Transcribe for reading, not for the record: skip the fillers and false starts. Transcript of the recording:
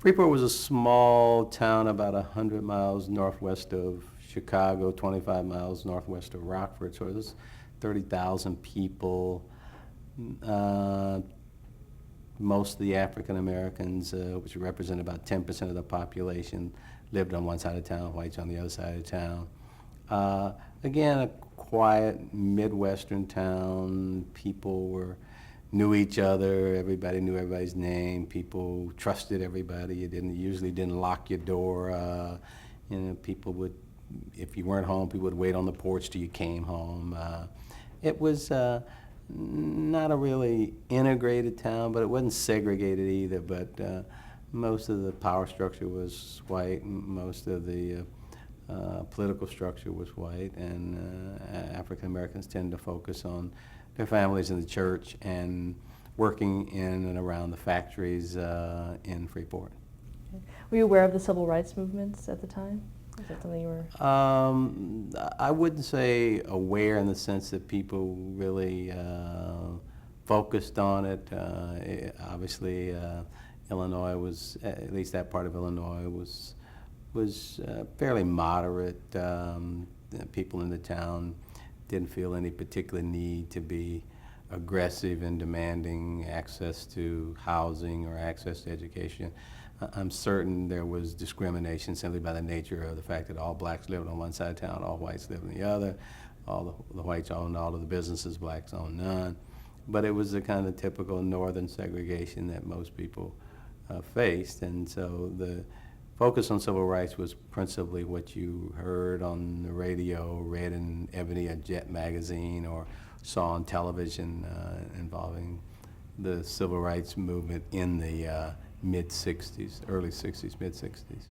Freeport was a small town about 100 miles northwest of Chicago, 25 miles northwest of Rockford. So it was 30,000 people. Uh, Most of the African Americans, which represent about 10% of the population, lived on one side of town, whites on the other side of town. Again, a quiet Midwestern town. People knew each other. Everybody knew everybody's name. People trusted everybody. You usually didn't lock your door. People would, if you weren't home, people would wait on the porch till you came home. It was not a really integrated town, but it wasn't segregated either. But most of the power structure was white. Most of the political structure was white, and African Americans tend to focus on their families in the church and working in and around the factories in Freeport. Were you aware of the civil rights movements at the time? Is that something you were? I wouldn't say aware in the sense that people really focused on it. Obviously, Illinois was, at least that part of Illinois was fairly moderate. People in the town didn't feel any particular need to be aggressive in demanding access to housing or access to education. I'm certain there was discrimination simply by the nature of the fact that all blacks lived on one side of town, all whites lived on the other, all the whites owned all of the businesses, blacks owned none. But it was the kind of typical northern segregation that most people faced, and so the focus on civil rights was principally what you heard on the radio, read in Ebony or Jet magazine, or saw on television involving the civil rights movement in the mid-60s, early 60s, mid-60s.